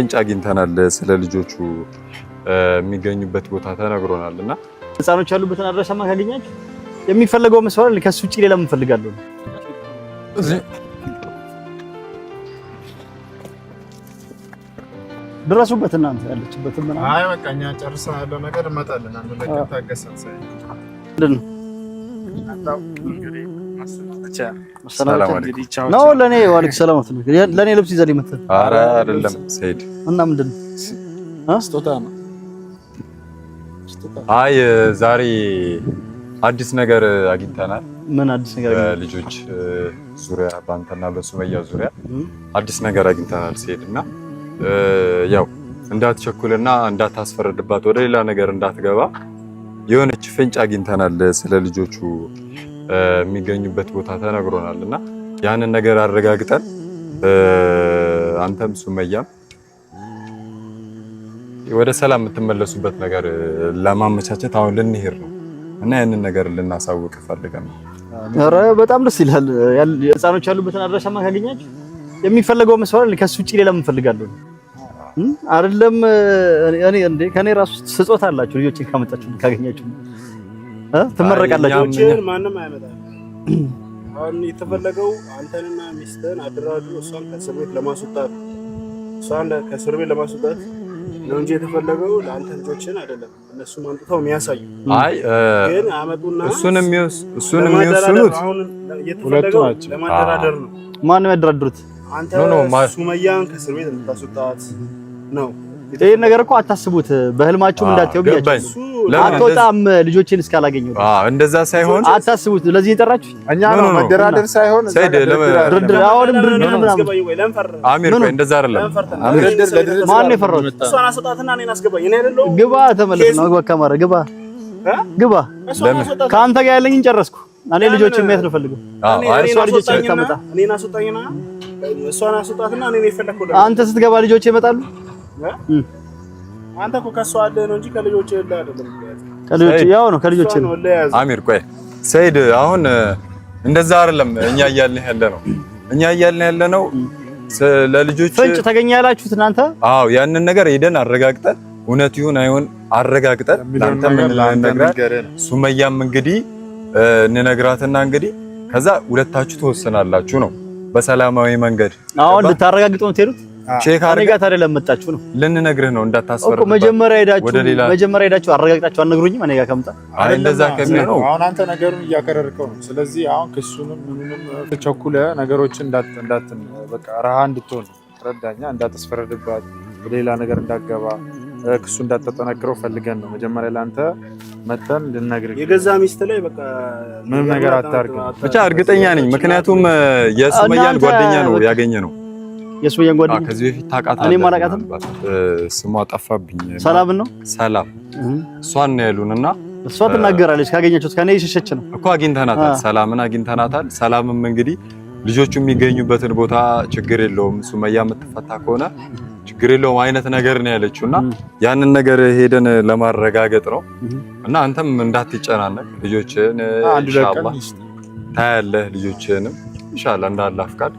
ፍንጭ አግኝተናል። ስለ ልጆቹ የሚገኙበት ቦታ ተነግሮናልና ህፃኖች ያሉበትን አድራሻማ ካገኛችሁ የሚፈልገው መስዋዕት ከሱ ውጪ ሌላ ምን ፈልጋለሁ? ድረሱበት እናንተ ያለችበት ምን አይ በቃ እኛ ጨርሰን ያለው ነገር እንመጣለን። አንዱ ለቀን ታገሰን ሳይ ሰላም አለይኩም ነው ለኔ ወአለይኩም ሰላም ነው። ለኔ ልብስ ይዘልኝ መጣ። ኧረ አይደለም ሰይድ እና ምንድን ስጦታ ነው። አይ ዛሬ አዲስ ነገር አግኝተናል። ምን አዲስ ነገር? ልጆች ዙሪያ ባንተና በሱመያ ዙሪያ አዲስ ነገር አግኝተናል ሰይድና ያው እንዳትቸኩልና እንዳታስፈረድባት ወደ ሌላ ነገር እንዳትገባ የሆነች ፍንጭ አግኝተናል። ስለ ልጆቹ የሚገኙበት ቦታ ተነግሮናልና ያንን ነገር አረጋግጠን አንተም ሱመያም ወደ ሰላም የምትመለሱበት ነገር ለማመቻቸት አሁን ልንሄድ ነው እና ያንን ነገር ልናሳውቅ ፈልገን ነው። ኧረ በጣም ደስ ይላል። ህፃኖች ያሉበትን አድራሻማ ካገኛችሁ የሚፈልገው መስዋዕት ከሱ ውጪ ሌላ ምን ፈልጋለሁ? አይደለም እኔ እንዴ ከኔ ራሱ ስጦታ አላችሁ ልጆችን ካመጣችሁ ካገኛችሁ ትመረቃላችሁ። ልጆችን ማንም አያመጣም። አሁን የተፈለገው አንተንና ሚስትህን አደራድሮ እሷን ከእስር ቤት ለማስወጣት ነው እንጂ የተፈለገው ለአንተ ልጆችን አይደለም። እነሱ ማንጥተው የሚያሳዩ አይ ግን አመጡና እሱንም የሚወስኑት ሁለቱ ናቸው። ለማደራደር ነው። ማን ነው ያደራድሩት? አንተ ሱመያን ከእስር ቤት እንድታስወጣት ነው። ይሄ ነገር እኮ አታስቡት፣ በህልማችሁም እንዳትየው ብያችሁ አትወጣም ልጆችን እስካላገኘው። እንደዛ ሳይሆን አታስቡት። ለዚህ የጠራችሁ እኛ ነው መደራደር ሳይሆን ድርድር። አሁንም ድርድር ምናምን አሚር ቆይ እንደዛ አይደለም። ማን ነው የፈራው? እሷን አስወጣትና እኔን አስገባኝ። እኔ አይደለሁ ግባ ተመለስ ነው በቃ ማረ ግባ። ከአንተ ጋር ያለኝን ጨረስኩ። እኔ ልጆችን ማየት ነው ፈልገው። እሷ ልጆችን ታመጣ እኔን አስወጣኝና እሷን አስወጣትና እኔን የፈለከው አንተ ስትገባ ልጆች ይመጣሉ። አንተ እኮ ከሷ አለ ነው እንጂ ከልጆች የለ አይደለም። ከልጆች ያው ነው ከልጆች ነው። አሚር ቆይ ሰይድ አሁን እንደዛ አይደለም። እኛ እያልን ያለ ነው ለልጆች ፍንጭ ተገኘ ያላችሁት እናንተ። አዎ ያንን ነገር ሄደን አረጋግጠን እውነት ይሁን አይሁን አረጋግጠን ላንተ ምን ልንነግራት ሱመያም እንግዲህ እንነግራትና እንግዲህ ከዛ ሁለታችሁ ተወሰናላችሁ ነው በሰላማዊ መንገድ። አሁን ልታረጋግጡ ነው ትሄዱት። ቼክ አድርጋት አይደለም መጣችሁ ነው ልንነግርህ ነው እንዳታስፈርድ። መጀመሪያ ሄዳችሁ አረጋግጣችሁ አነግሩኝም። እኔ ጋር ከመጣ አይ እንደዛ ከሚሆነው አሁን አንተ ነገሩን እያከረርከው ነው። ስለዚህ አሁን ክሱንም ምኑንም ተቸኩለ ነገሮችን እንዳት በቃ ረሃ እንድትሆን ረዳኛ እንዳትስፈረድባት በሌላ ነገር እንዳትገባ ክሱ እንዳትጠነክረው ፈልገን ነው መጀመሪያ ለአንተ መተን ልንነግርህ። የገዛ ሚስት ላይ በቃ ምንም ነገር አታርግ ብቻ እርግጠኛ ነኝ። ምክንያቱም የሱመያን ጓደኛ ነው ያገኘ ነው። የሱመያን ጓደኛ ከዚህ በፊት ታውቃታለህ? እኔ ማላውቃትም። ስሟ ጠፋብኝ። ሰላም ነው ሰላም እሷን ነው ያሉንና እሷ ትናገራለች። ካገኛችሁት ከኔ የሸሸች ነው እኮ አግኝተናታል። ሰላምን አግኝተናታል። ሰላምም እንግዲህ ልጆቹ የሚገኙበትን ቦታ ችግር የለውም ሱመያ የምትፈታ ከሆነ ችግር የለውም አይነት ነገር ነው ያለችውና ያንን ነገር ሄደን ለማረጋገጥ ነው። እና አንተም እንዳትጨናነቅ ልጆችን ኢንሻአላህ ታያለህ። ልጆችንም ኢንሻአላህ እንዳላህ ፍቃድ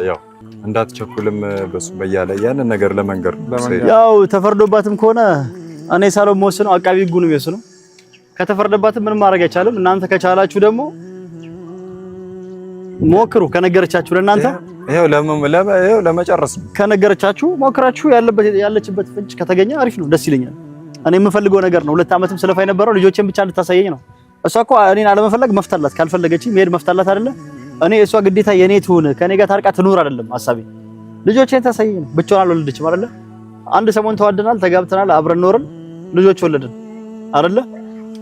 ያው እንዳትቸኩልም በሱመያ ላይ ያንን ነገር ለመንገር ነው። ያው ተፈርዶባትም ከሆነ እኔ ሳለው መወሰነው አቃቢ ህጉ ነው የሚወስነው። ከተፈረደባትም ምንም ማድረግ አይቻልም። እናንተ ከቻላችሁ ደግሞ ሞክሩ። ከነገረቻችሁ ለእናንተ ይሄው ለመጨረስ ከነገረቻችሁ ሞክራችሁ ያለችበት ፍንጭ ከተገኘ አሪፍ ነው፣ ደስ ይለኛል። እኔ የምፈልገው ነገር ነው። 2 ዓመትም ስለፋ የነበረው ልጆችን ብቻ እንድታሳየኝ ነው። እሷ እኮ እኔን አለመፈለግ መፍታላት፣ ካልፈለገች መሄድ መፍታላት አይደለ? እኔ እሷ ግዴታ የኔ ትሁን ከኔ ጋር ታርቃ ትኑር አይደለም ሐሳቤ። ልጆችን ታሳየኝ ነው። ብቻዋን አልወለደችም አይደለ? አንድ ሰሞን ተዋደናል፣ ተጋብተናል፣ አብረን ኖርን፣ ልጆች ወለድን አይደለ?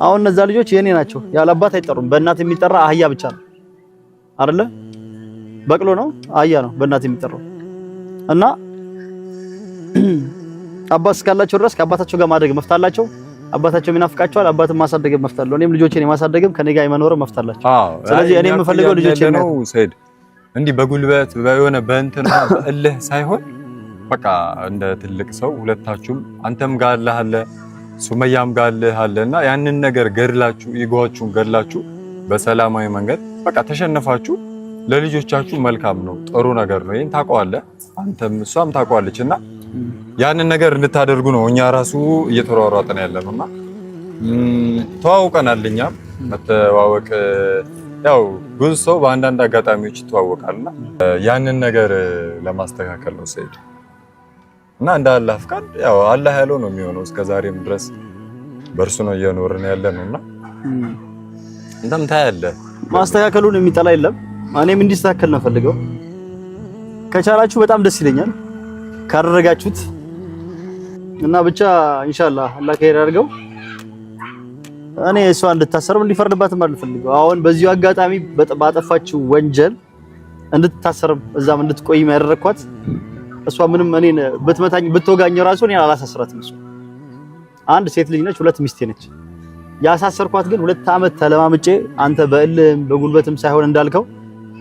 አሁን እነዛ ልጆች የኔ ናቸው። ያለ አባት አይጠሩም። በእናት የሚጠራ አህያ ብቻ ነው አይደለ? በቅሎ ነው አህያ ነው በእናት የሚጠራው። እና አባት እስካላቸው ድረስ ከአባታቸው ጋር ማደግ መፍታላቸው። አባታቸው የሚናፍቃቸዋል፣ አባትን ማሳደግ መፍታለው። እኔም ልጆቼን የማሳደግም ከኔ ጋር የመኖር መፍታላቸው። ስለዚህ እኔ የምፈልገው ልጆቼን ነው ሰይድ። እንዲህ በጉልበት በየሆነ በእንትን በእልህ ሳይሆን በቃ እንደ ትልቅ ሰው ሁለታችሁም አንተም ጋር አለ ሱመያም ጋር አለና ያንን ነገር ገድላችሁ ኢጎአችሁን ገድላችሁ በሰላማዊ መንገድ በቃ ተሸነፋችሁ ለልጆቻችሁ መልካም ነው፣ ጥሩ ነገር ነው። ይሄን ታውቀዋለህ አንተም እሷም ታውቀዋለችና ያንን ነገር እንድታደርጉ ነው እኛ ራሱ እየተሯሯጥን ያለነውና ተዋውቀናል። እኛም መተዋወቅ ያው ብዙ ሰው በአንዳንድ አጋጣሚዎች ይተዋወቃልና ያንን ነገር ለማስተካከል ነው ሰይድ እና እንደ አላህ ፍቃድ ያው አላህ ያለው ነው የሚሆነው። እስከዛሬም ድረስ በእርሱ ነው እየኖርን ያለነውና እንደም ታያለህ ማስተካከሉን የሚጠላ የለም። እኔም እንዲስተካከል ነው ፈልገው ከቻላችሁ በጣም ደስ ይለኛል ካደረጋችሁት እና ብቻ ኢንሻአላህ አላህ ከሄድ አድርገው እኔ እሷ እንድታሰርም እንዲፈርድባትም አልፈልገው። አሁን በዚሁ አጋጣሚ ባጠፋችው ወንጀል እንድትታሰርም እዛም እንድትቆይ ያደረኳት እሷ ምንም እኔን ብትመታኝ ብትወጋኝ ራሱ እኔን አላሳስራትም። እሷ አንድ ሴት ልጅ ነች፣ ሁለት ሚስቴ ነች። ያሳሰርኳት ግን 2 አመት ተለማምጬ አንተ በእልም በጉልበትም ሳይሆን እንዳልከው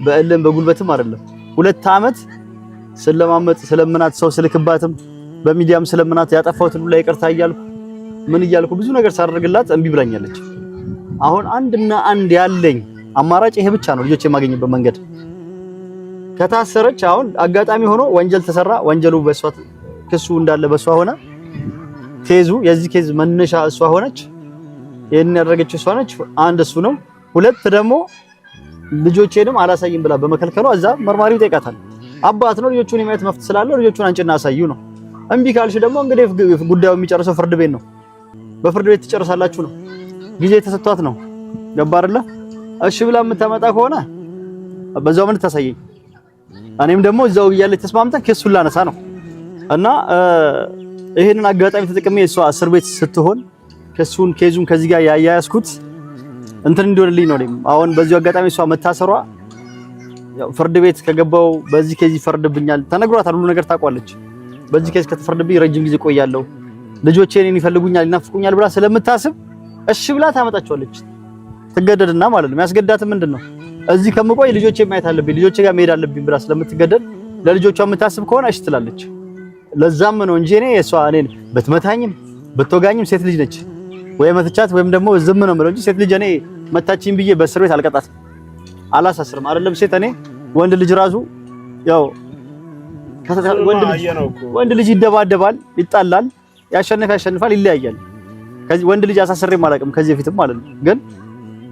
በእልም በጉልበትም አይደለም 2 አመት ስለማመጥ ስለምናት ሰው ስልክባትም በሚዲያም ስለምናት ያጠፋሁትን ሁሉ ይቅርታ እያልኩ ምን እያልኩ ብዙ ነገር ሳደርግላት እምቢ ብላኛለች። አሁን አንድና አንድ ያለኝ አማራጭ ይሄ ብቻ ነው፣ ልጆች የማገኝበት መንገድ። ከታሰረች አሁን አጋጣሚ ሆኖ ወንጀል ተሰራ፣ ወንጀሉ በሷ ክሱ እንዳለ በሷ ሆነ፣ ኬዙ የዚህ ኬዝ መነሻ እሷ ሆነች፣ ይሄን ያደረገችው እሷ ነች። አንድ እሱ ነው። 2 ደግሞ ልጆቼንም አላሳይም ብላ በመከልከሏ እዛ መርማሪው ይጠይቃታል። አባት ነው፣ ልጆቹን የማየት መፍት ስላለው ልጆቹን አንቺና አሳዩ ነው። እምቢ ካልሽ ደግሞ እንግዲህ ጉዳዩ የሚጨርሰው ፍርድ ቤት ነው። በፍርድ ቤት ትጨርሳላችሁ ነው። ጊዜ ተሰጥቷት ነው። ገባ አይደለ? እሺ ብላ የምታመጣ ከሆነ በዛው ምን ታሳየኝ፣ እኔም ደግሞ እዛው እያለች ተስማምተን ኬሱን ላነሳ ነው። እና ይሄንን አጋጣሚ ተጠቅሜ እሷ እስር ቤት ስትሆን ኬዙን ከዚህ ጋር ያያያዝኩት እንትን እንዲሆንልኝ ነው። አሁን በዚሁ አጋጣሚ እሷ መታሰሯ ያው ፍርድ ቤት ከገባው በዚህ ኬዝ ይፈርድብኛል ተነግሯታል። ሁሉ ነገር ታውቋለች። በዚህ ኬዝ ከተፈረደብኝ ረጅም ጊዜ ቆያለሁ፣ ልጆቼ እኔን ይፈልጉኛል ይናፍቁኛል ብላ ስለምታስብ እሺ ብላ ታመጣቸዋለች። ትገደድና ማለት ነው። የሚያስገዳት ምንድነው? እዚህ ከምቆይ ልጆቼ ማየት አለብኝ፣ ልጆቼ ጋር መሄድ አለብኝ ብላ ስለምትገደድ ለልጆቿ የምታስብ ከሆነ እሺ ትላለች። ለዛም ነው እንጂ እኔን በትመታኝም በትወጋኝም ሴት ልጅ ነች። ወይ መትቻት ወይም ደግሞ ዝም ነው የምለው እንጂ ሴት ልጅ እኔ መታችኝ ብዬ በእስር ቤት አልቀጣትም፣ አላሳስርም። አይደለም ሴት እኔ ወንድ ልጅ ራሱ ያው ወንድ ልጅ ይደባደባል፣ ይጣላል፣ ያሸንፋል፣ ይለያያል። ከዚህ ወንድ ልጅ አሳስሬም አላውቅም ከዚህ በፊትም ማለት ነው። ግን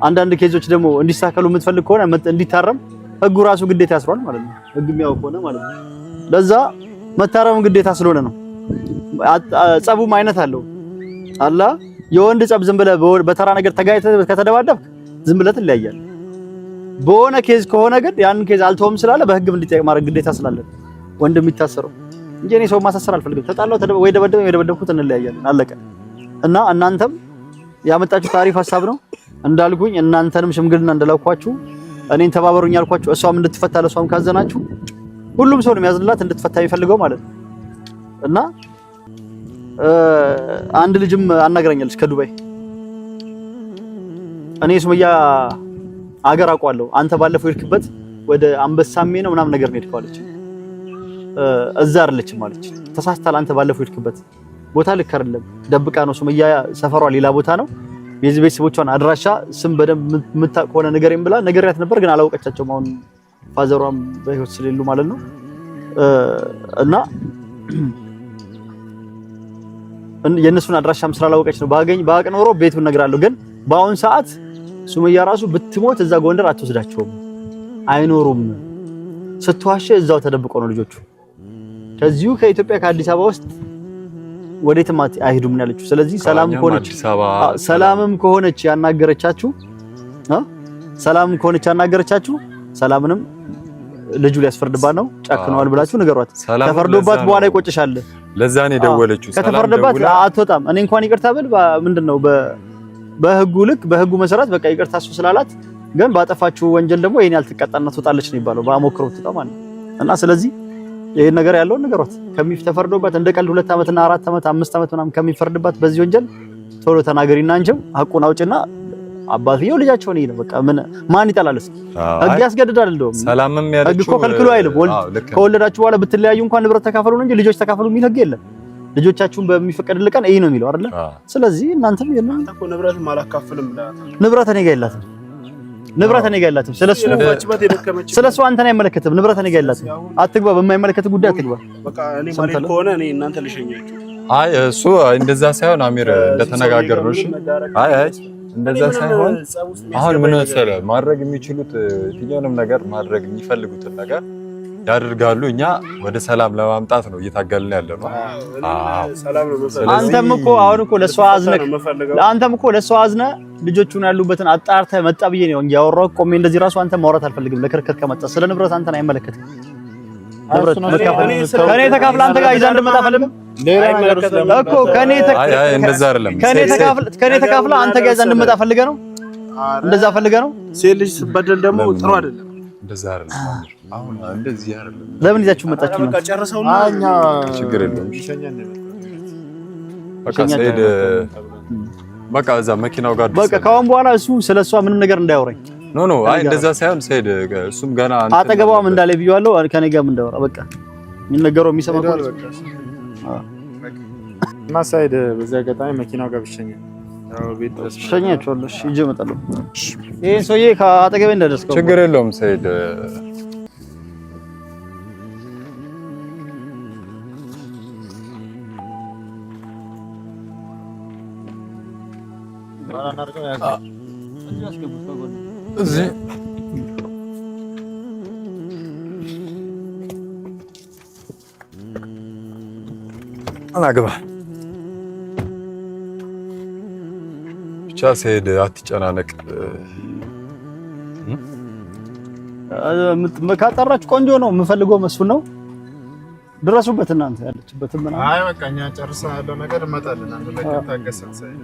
አንዳንድ ኬዞች ደግሞ እንዲሳከሉ የምትፈልግ ከሆነ እንዲታረም ህጉ ራሱ ግዴታ ያስሯል ማለት ነው። ህግ የሚያውቅ ከሆነ ማለት ነው። ለዛ መታረም ግዴታ ስለሆነ ነው። ጸቡም አይነት አለው አላ የወንድ ጸብ ዝም ብለህ በተራ ነገር ተጋይተህ ከተደባደብክ ዝም ብለህ ትለያያለህ። በሆነ ኬዝ ከሆነ ግን ያን ኬዝ አልተውም ስላለ በህግም እንዲጠይቅ ማድረግ ግዴታ ስላለ ወንድ የሚታሰረው እንጂ እኔ ሰው ማሳሰር አልፈልግም። ተጣላው ወይ ደበደብኩት እንለያያለን፣ አለቀ። እና እናንተም ያመጣችሁት አሪፍ ሐሳብ ነው እንዳልኩኝ፣ እናንተንም ሽምግልና እንደላኳችሁ እኔን ተባበሩኝ አልኳችሁ። እሷም እንድትፈታ ለሷም ካዘናችሁ ሁሉም ሰው ነው የሚያዝንላት እንድትፈታ የሚፈልገው ማለት ነው። እና አንድ ልጅም አናገረኛለች ከዱባይ። እኔ ሱመያ አገር አውቀዋለሁ፣ አንተ ባለፈው ይልክበት ወደ አንበሳሜ ነው ምናምን ነገር ነው የሄድከዋለች። እዛ አይደለችም ማለች፣ ተሳስተሃል። አንተ ባለፈው ይልክበት ቦታ ልክ አይደለም፣ ደብቃ ነው። ሱመያ ሰፈሯ ሌላ ቦታ ነው። የዚህ ቤተሰቦቿን አድራሻ ስም በደንብ የምታውቅ ከሆነ ንገረኝ ብላ ነገርያት ነበር፣ ግን አላወቀቻቸውም። አሁን ፋዘሯም በህይወት ስለሌሉ ማለት ነው። እና የእነሱን አድራሻም ስላላወቀች ነው። ባቅ ኖሮ ቤቱን እነግራለሁ። ግን በአሁን ሰዓት ሱመያ ራሱ ብትሞት እዛ ጎንደር አትወስዳቸውም፣ አይኖሩም። ስትዋሽ እዛው ተደብቀው ነው ልጆቹ። ከዚሁ ከኢትዮጵያ ከአዲስ አበባ ውስጥ ወዴትም አይሄዱም ያለችው። ስለዚህ ሰላምም ከሆነች ያናገረቻችሁ ሰላምንም ልጁ ሊያስፈርድባት ነው ጨክነዋል ብላችሁ ንገሯት። ተፈርዶባት በኋላ ይቆጭሻል። ለዛ ነው የደወለችው። ከተፈረደባት አትወጣም። እኔ እንኳን ይቅርታ ብል ምንድነው በህጉ ልክ በህጉ መሰረት በቃ ይቅርታ እሱ ስላላት፣ ግን ባጠፋችሁ ወንጀል ደግሞ ይሄን ያልተቀጣና ትወጣለች ነው የሚባለው። ባሞክረው ትወጣ ማለት እና ስለዚህ ይሄን ነገር ያለው ነገሯት። ተፈርዶባት እንደ ቀልድ 2 አመትና 4 አመት 5 አመት ምናምን ከሚፈርድባት በዚህ ወንጀል ቶሎ ተናገሪና አንቺም ሐቁን አውጭና አባትየው ልጃቸውን ይሄ ነው በቃ ማን ይጠላልስ? ህግ ያስገድዳል። እንደውም ሰላምም ያለችው ህግ እኮ ከልክሎ አይልም። ከወለዳችሁ በኋላ ብትለያዩ እንኳን ንብረት ተካፈሉ ነው እንጂ ልጆች ተካፈሉ የሚል ህግ የለም። ልጆቻችሁን በሚፈቀድልህ ቀን ይሄ ነው የሚለው አይደለ? ስለዚህ እናንተም የለም እኮ ንብረት ማላካፍልም ብላ ንብረት እኔ ጋር የላትም። ንብረት እኔ ጋር የላትም። ስለሱ አንተን አይመለከትም። ንብረት እኔ ጋር የላትም። አትግባ፣ በማይመለከት ጉዳይ አትግባ። በቃ እኔ ማለት ከሆነ እኔ እናንተ ልሸኛችሁ። አይ እሱ እንደዛ ሳይሆን አሚር እንደተነጋገርነው እሺ። አይ እንደዛ ሳይሆን አሁን ምን መሰለህ ማድረግ የሚችሉት የትኛውንም ነገር ማድረግ የሚፈልጉትን ነገር ያደርጋሉ። እኛ ወደ ሰላም ለማምጣት ነው እየታገልን ያለነው። ሰላም ነው። አንተም እኮ አሁን እኮ ለሷ አዝነህ ልጆቹን ያሉበትን አጣርተህ መጣ ብዬ ነው እንጂ ያወራው ቆሜ እንደዚህ ራሱ አንተ ማውራት አልፈልግም። ለክርክር ከመጣ ስለ ንብረት አንተን አይመለከትም። ንብረት ከኔ ተካፍለ አንተ ጋር ይዛ እንደመጣ ፈልግም እኮ ከኔ እንደዛ አይደለም። ከኔ ተካፍለ አንተ ጋር ይዛ እንደመጣ ፈልገህ ነው። እንደዛ ፈልገህ ነው። ሴት ልጅ ስትበደል ደግሞ ጥሩ አይደለም። እንደዛ አይደለም። አሁን እንደዚህ አይደለም። ለምን ይዛችሁ መጣችሁ? በቃ ጨርሰውና እኛ ችግር የለውም። ሸኛን ነው በቃ ሰይድ በቃ እዛ መኪናው ጋር በቃ ካሁን በኋላ እሱ ስለሷ ምንም ነገር እንዳያወራኝ። ኖ አይ እንደዛ ሳይሆን ሰይድ እሱም ገና አጠገቧም እንዳለ ብየዋለሁ። ከኔ ጋርም እንዳወራ በቃ የሚነገረው የሚሰማ ነው። እና ሰይድ በዛ አጋጣሚ መኪናው ጋር ብሸኛል ቤት ሸኛቸዋለሁ። እሺ ሂጅ እመጣለሁ። ይሄን ሰውዬ ከአጠገቤ እንዳደረስከው ችግር የለውም ሰይድ። እዚህ አናግባ ብቻ ሰይድ አትጨናነቅ። ካጣራችሁ ቆንጆ ነው። የምፈልገው መስፍን ነው። ድረሱበት እናንተ ያለችበት ምን አይ በቃ እኛ ጨርሰን ያለው ነገር እንመጣለን። አንድ ነገር ታገሰን ሰይድ